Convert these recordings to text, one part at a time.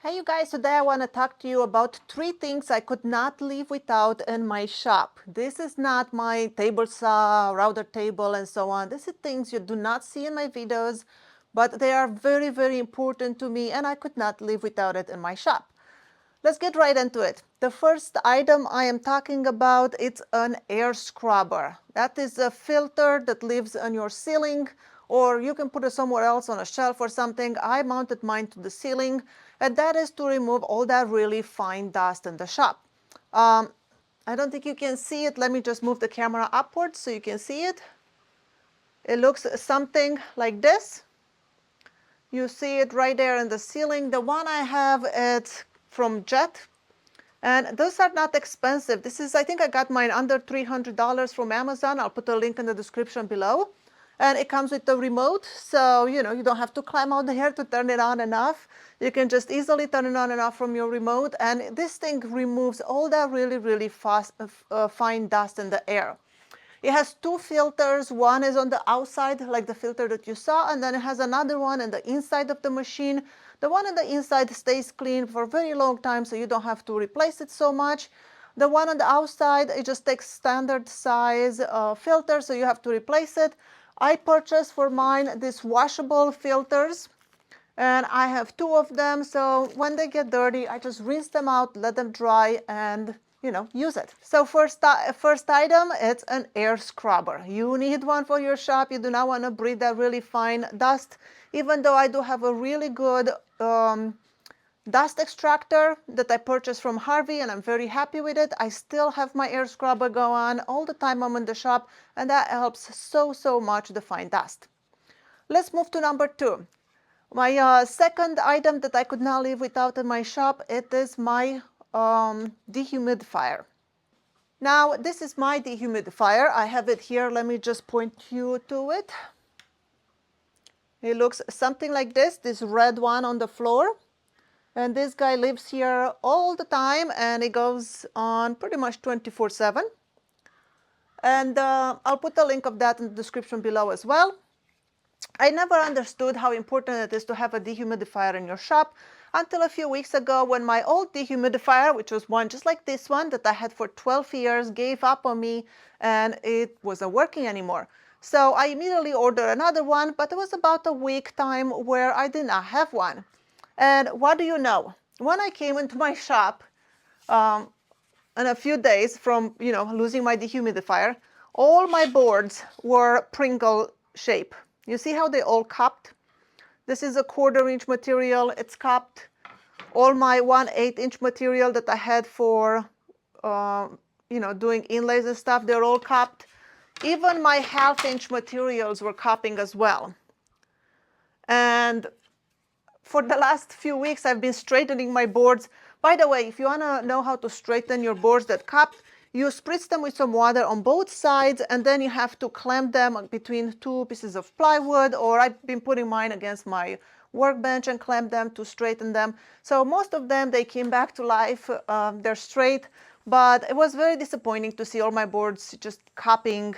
Hey you guys, today I want to talk to you about 3 things I could not live without in my shop. This is not my table saw, router table and so on. This is things you do not see in my videos, but they are very, very important to me and I could not live without it in my shop. Let's get right into it. The first item I am talking about, it's an air scrubber. That is a filter that lives on your ceiling, or you can put it somewhere else on a shelf or something. I mounted mine to the ceiling, and that is to remove all that really fine dust in the shop. I don't think you can see it. Let me just move the camera upwards so you can see it. It looks something like this. You see it right there in the ceiling. The one I have, it's from Jet. And those are not expensive. This is, I think I got mine under $300 from Amazon. I'll put a link in the description below. And it comes with the remote, so you don't have to climb out there to turn it on and off. You can just easily turn it on and off from your remote. And this thing removes all that really, really fine dust in the air. It has 2 filters. One is on the outside, like the filter that you saw, and then it has another one in the inside of the machine. The one on the inside stays clean for a very long time, so you don't have to replace it so much. The one on the outside, it just takes standard size filter, so you have to replace it. I purchased for mine these washable filters, and I have 2 of them, so when they get dirty, I just rinse them out, let them dry, and use it. So first item, it's an air scrubber. You need one for your shop. You do not want to breathe that really fine dust. Even though I do have a really good dust extractor that I purchased from Harvey and I'm very happy with it, I still have my air scrubber go on all the time I'm in the shop, and that helps so much the fine dust. Let's move to number 2. My second item that I could not live without in my shop, it is my dehumidifier. Now, this is my dehumidifier. I have it here. Let me just point you to it. It looks something like this red one on the floor. And this guy lives here all the time, and it goes on pretty much 24/7. And I'll put a link of that in the description below as well. I never understood how important it is to have a dehumidifier in your shop until a few weeks ago, when my old dehumidifier, which was one just like this one that I had for 12 years, gave up on me and it wasn't working anymore. So I immediately ordered another one, but it was about a week time where I did not have one. And what do you know? When I came into my shop in a few days from losing my dehumidifier, all my boards were Pringle shape. You see how they all cupped? This is a 1/4 inch material. It's cupped. All my 1/8 inch material that I had for doing inlays and stuff, they're all cupped. Even my 1/2 inch materials were cupping as well. And for the last few weeks, I've been straightening my boards. By the way, if you want to know how to straighten your boards that cup, you spritz them with some water on both sides, and then you have to clamp them between 2 pieces of plywood, or I've been putting mine against my workbench and clamp them to straighten them. So most of them, they came back to life. They're straight, but it was very disappointing to see all my boards just cupping,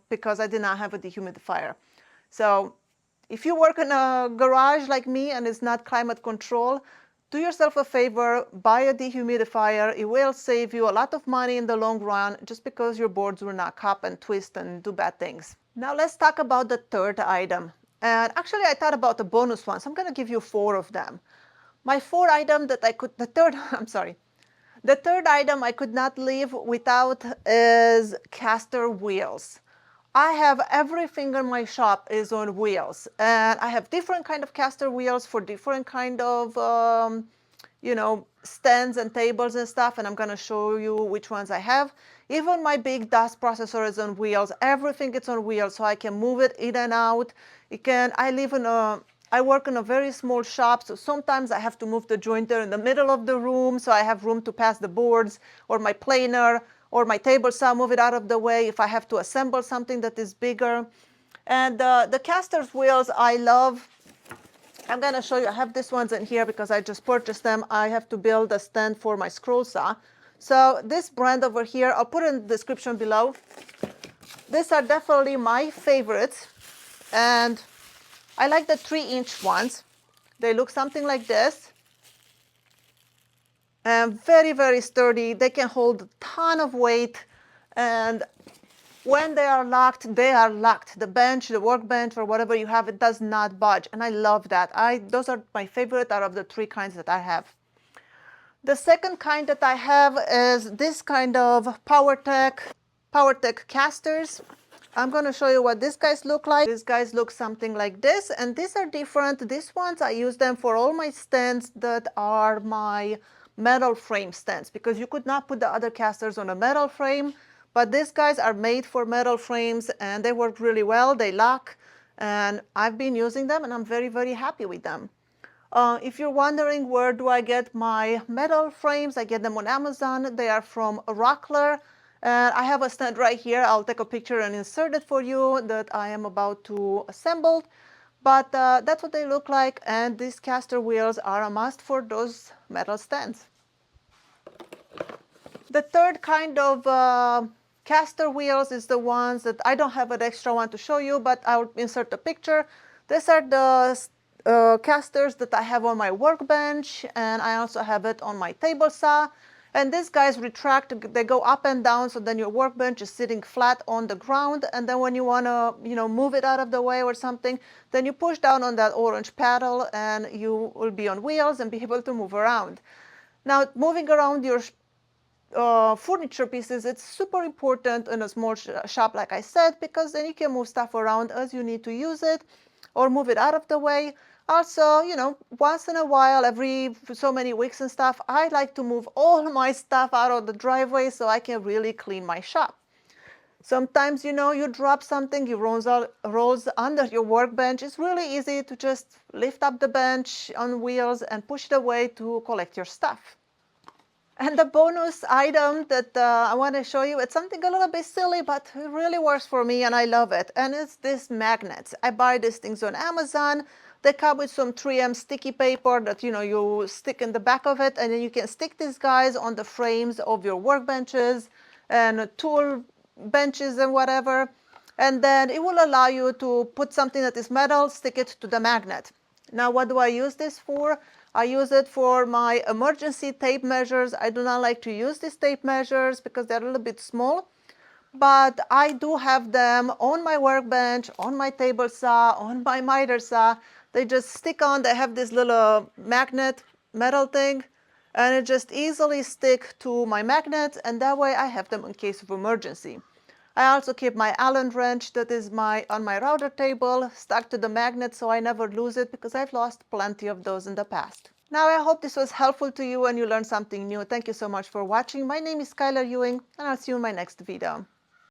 because I did not have a dehumidifier. So if you work in a garage like me and it's not climate control, do yourself a favor, buy a dehumidifier. It will save you a lot of money in the long run, just because your boards will not cup and twist and do bad things. Now let's talk about the third item. And actually I thought about the bonus one, so I'm gonna give you 4 of them. My 4 item that the third item I could not live without is caster wheels. I have everything in my shop is on wheels, and I have different kind of caster wheels for different kind of stands and tables and stuff, and I'm gonna show you which ones I have. Even my big dust processor is on wheels. Everything is on wheels, so I can move it in and out. I work in a very small shop, so sometimes I have to move the jointer in the middle of the room, so I have room to pass the boards, or my planer, or my table saw, move it out of the way if I have to assemble something that is bigger. And the caster's wheels I love. I'm going to show you. I have these ones in here because I just purchased them. I have to build a stand for my scroll saw. So this brand over here, I'll put it in the description below. These are definitely my favorites. And I like the 3-inch ones. They look something like this. and very, very sturdy. They can hold a ton of weight, and when they are locked, they are locked. The bench, the workbench, or whatever you have, it does not budge, and I love that. Those are my favorite out of the three kinds that I have. The second kind that I have is this kind of PowerTech casters. I'm going to show you what these guys look like. These guys look something like this, and these are different. These ones, I use them for all my stands that are my metal frame stands, because you could not put the other casters on a metal frame, but these guys are made for metal frames, and they work really well. They lock, and I've been using them, and I'm very, very happy with them. If you're wondering where do I get my metal frames, I get them on Amazon. They are from Rockler. I have a stand right here. I'll take a picture and insert it for you that I am about to assemble. But that's what they look like, and these caster wheels are a must for those metal stands. The third kind of caster wheels is the ones that I don't have an extra one to show you, but I'll insert a picture. These are the casters that I have on my workbench, and I also have it on my table saw. And these guys retract, they go up and down, so then your workbench is sitting flat on the ground, and then when you want to, move it out of the way or something, then you push down on that orange paddle and you will be on wheels and be able to move around. Now, moving around your furniture pieces, it's super important in a small shop, like I said, because then you can move stuff around as you need to use it or move it out of the way. Also, once in a while, every so many weeks and stuff, I like to move all my stuff out of the driveway so I can really clean my shop. Sometimes, you drop something, it rolls under your workbench. It's really easy to just lift up the bench on wheels and push it away to collect your stuff. And the bonus item that I want to show you, it's something a little bit silly, but it really works for me and I love it. And it's this magnets. I buy these things on Amazon. They come with some 3M sticky paper that, you stick in the back of it, and then you can stick these guys on the frames of your workbenches and tool benches and whatever. And then it will allow you to put something that is metal, stick it to the magnet. Now, what do I use this for? I use it for my emergency tape measures. I do not like to use these tape measures because they're a little bit small, but I do have them on my workbench, on my table saw, on my miter saw. They just stick on. They have this little magnet metal thing, and it just easily stick to my magnet, and that way I have them in case of emergency. I also keep my Allen wrench that is on my router table stuck to the magnet so I never lose it, because I've lost plenty of those in the past. Now, I hope this was helpful to you and you learned something new. Thank you so much for watching. My name is Skylar Ewing, and I'll see you in my next video.